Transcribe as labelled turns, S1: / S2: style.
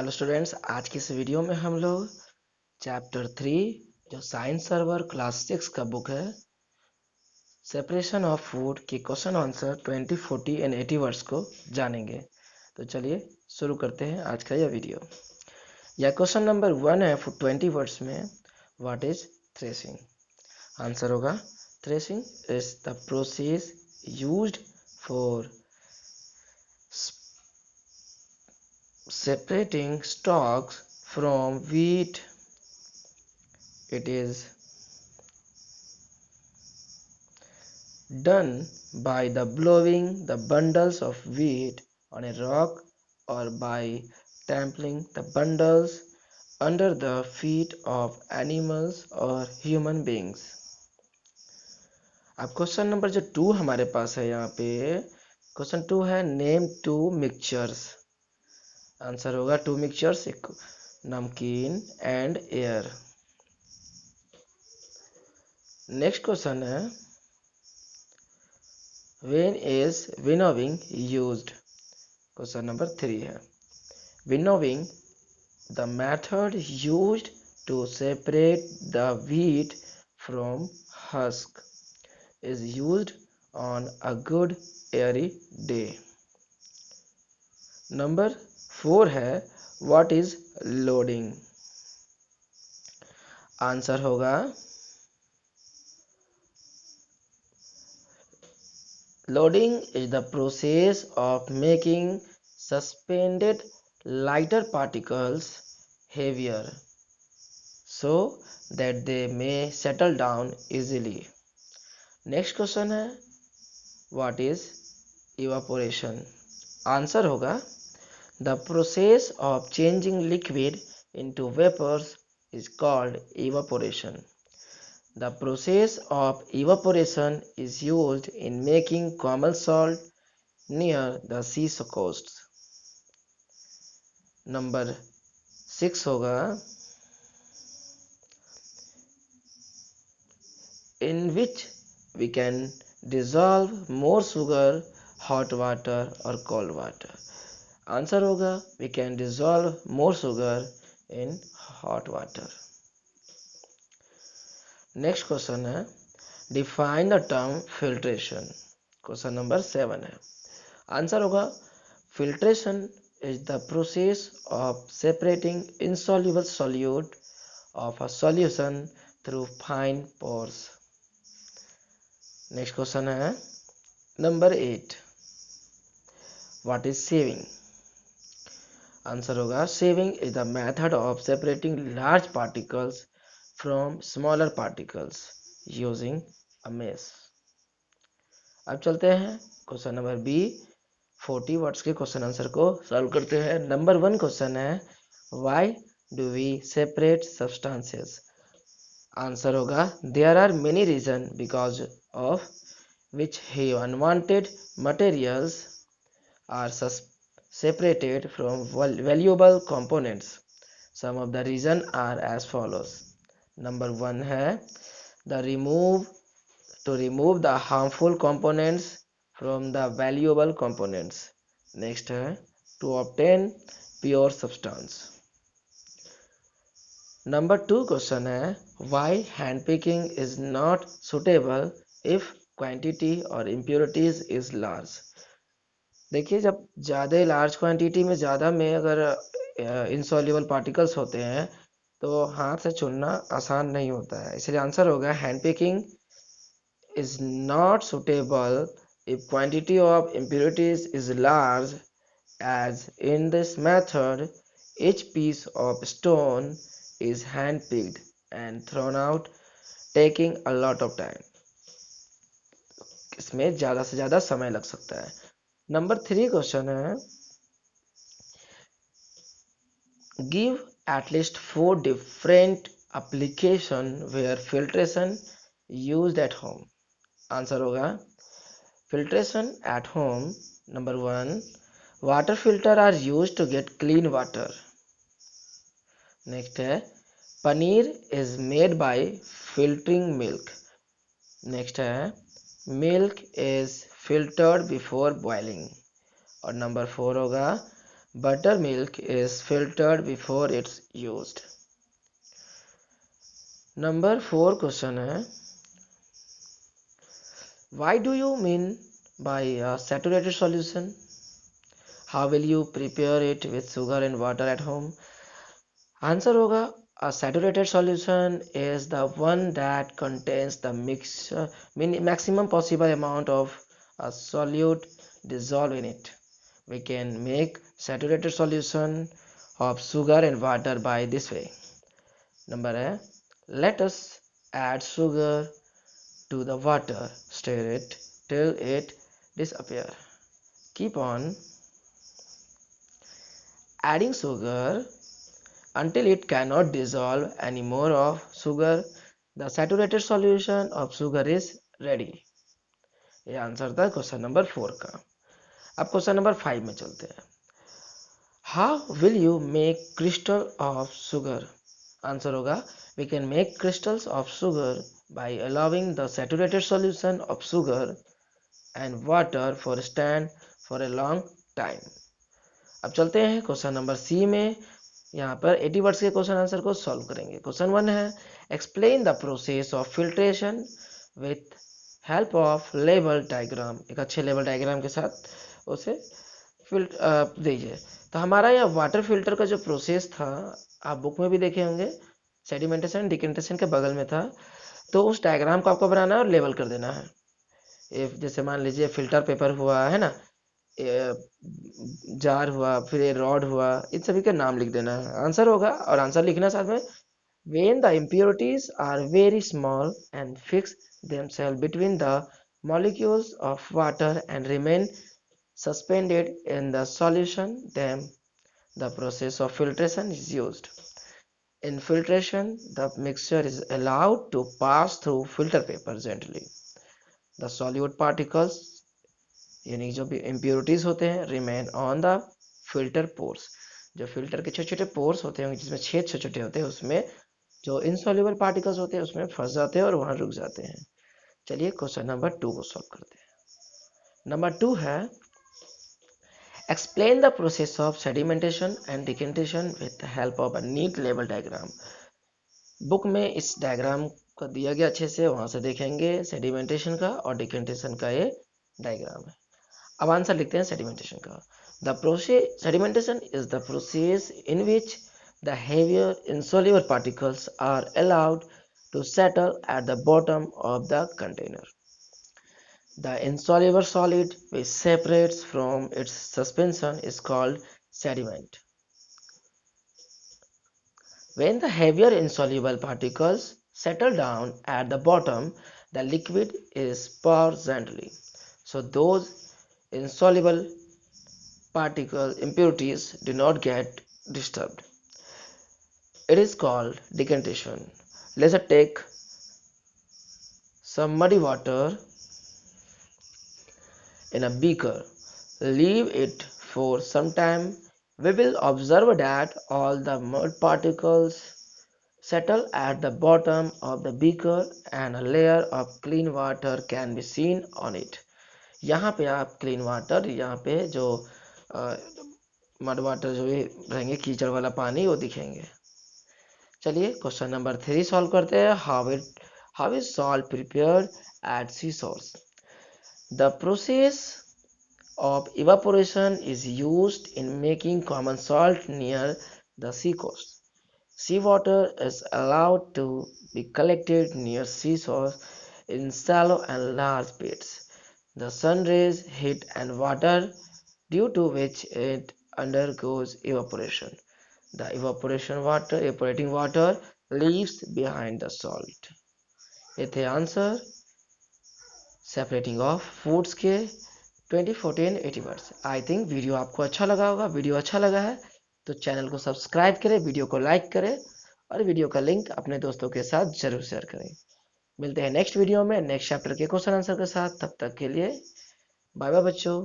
S1: Hello students, आज की इस वीडियो में हम लोग चैप्टर 3 जो साइंस सर्वर क्लास 6 का बुक है सेपरेशन ऑफ फूड के क्वेश्चन आंसर 20, 40 एंड 80 वर्ड्स को जानेंगे। तो चलिए शुरू करते हैं आज का यह वीडियो। यह क्वेश्चन नंबर 1 है 20 वर्ड्स में। What is threshing? आंसर होगा threshing is the process used for separating stalks from wheat. It is done by the blowing the bundles of wheat on a rock or by trampling the bundles under the feet of animals or human beings. अब question number जो 2 हमारे पास है, यहाँ पे question 2 है name two mixtures. Answer होगा two mixtures, एक नमकीन एंड एयर। नेक्स्ट क्वेश्चन है when is winnowing used? Question number 3 है winnowing the method used to separate the wheat from husk is used on a good airy day. नंबर 4 है what is loading? Answer होगा loading is the process of making suspended lighter particles heavier so that they may settle down easily. Next question है what is evaporation? Answer होगा the process of changing liquid into vapours is called evaporation. The process of evaporation is used in making common salt near the sea coast. Number 6 होगा in which we can dissolve more sugar, hot water or cold water. Answer होगा we can dissolve more sugar in hot water. Next question है define the term filtration. Question number 7 है answer होगा filtration is the process of separating insoluble solute of a solution through fine pores. Next question है number 8 what is sieving? Answer होगा sieving is the method of separating large particles from smaller particles using a mesh. अब चलते हैं question number B 40 words के question answer को solve करते हैं. Number 1 question है why do we separate substances? Answer होगा there are many reason because of which unwanted materials are separated from valuable components. Some of the reasons are as follows. Number 1 है to remove the harmful components from the valuable components. Next है to obtain pure substance. Number 2 question है why hand picking is not suitable if quantity or impurities is large. देखिए जब ज़्यादा large quantity में ज़्यादा में अगर इनसॉल्युबल पार्टिकल्स होते हैं तो हाथ से चुनना आसान नहीं होता है, इसलिए आंसर होगा hand picking is not suitable if quantity of impurities is large, as in this method each piece of stone is hand picked and thrown out, taking a lot of time. इसमें ज़्यादा से ज़्यादा समय लग सकता है. Number 3 question है give at least 4 different application where filtration used at home. Answer होगा filtration at home. Number 1 water filter are used to get clean water. Next है paneer is made by filtering milk. Next है milk is filtered before boiling. और number 4 होगा Buttermilk is filtered before it's used. Number 4 question है, why do you mean by a saturated solution? How will you prepare it with sugar and water at home? Answer होगा, a saturated solution is the one that contains the maximum possible amount of a solute dissolved in it. We can make saturated solution of sugar and water by this way. Number है, let us add sugar to the water, stir it till it disappear. Keep on adding sugar until it cannot dissolve any more of sugar. The saturated solution of sugar is ready. ये answer था question number 4 का। अब question number 5 में चलते हैं। How will you make crystal of sugar? Answer होगा, we can make crystals of sugar by allowing the saturated solution of sugar and water for stand for a long time. अब चलते हैं question number C में। यहाँ पर 80 words के question answer को solve करेंगे। क्वेश्चन 1 है, explain the process of filtration with help of level diagram. एक अच्छे लेवल डायग्राम के साथ उसे दीजिए। तो हमारा यह वाटर फिल्टर का जो प्रोसेस था, आप बुक में भी देखे होंगे, सेडिमेंटेशन डिकेंटेशन के बगल में था। तो उस डायग्राम को आपको बनाना है और लेवल कर देना है। जैसे मान लीजिए फिल्टर पेपर हुआ है ना, जार हुआ, फिर ये रॉड हुआ, इन सभी का नाम लिख देना है। आंसर होगा, और आंसर लिखना साथ में, when the impurities are very small and fix themselves between the molecules of water and remain suspended in the solution, then the process of filtration is used. In filtration, the mixture is allowed to pass through filter paper gently. The solute particles, यानी जो भी impurities होते हैं, remain on the filter pores. जो filter के छोटे छोटे pores होते हैं जिसमें छेद छोटे छोटे होते हैं, उसमें जो इनसॉल्युबल पार्टिकल्स होते हैं उसमें फंस जाते हैं और वहां रुक जाते हैं। चलिए क्वेश्चन नंबर 2 को सॉल्व करते हैं। नंबर 2 है, explain the process of sedimentation and decantation with the help of a neat level diagram. Book में इस डायग्राम को दिया गया अच्छे से, वहां से देखेंगे सेडिमेंटेशन का और डिकेंटेशन का ये डायग्राम है। अब आंसर लिखते हैं सेडिमेंटेशन का। The process sedimentation is the process in which the heavier insoluble particles are allowed to settle at the bottom of the container. The insoluble solid which separates from its suspension is called sediment. When the heavier insoluble particles settle down at the bottom, the liquid is poured gently. So those insoluble particle impurities do not get disturbed. It is called decantation. Let's take some muddy water in a beaker. Leave it for some time. We will observe that all the mud particles settle at the bottom of the beaker and a layer of clean water can be seen on it. यहाँ पे आप clean water, यहाँ पे जो mud water जो भी रहेंगे, कीचड़ वाला पानी, वो दिखेंगे। चलिए क्वेश्चन नंबर 3 सॉल्व करते हैं। How is salt prepared at sea source? The process of evaporation is used in making common salt near the sea coast. Seawater is allowed to be collected near seashore in shallow and large pits. The sun rays, heat and water, due to which it undergoes evaporation. The evaporating water leaves behind the salt. ये थे answer separating of foods के 2014-80 words. I think video आपको अच्छा लगा होगा। Video अच्छा लगा है तो चैनल को सब्सक्राइब करें, वीडियो को लाइक करें और वीडियो का लिंक अपने दोस्तों के साथ जरूर शेयर करें। मिलते हैं नेक्स्ट वीडियो में नेक्स्ट चैप्टर के क्वेश्चन आंसर के साथ। तब तक के लिए बाय बाय बच्चों।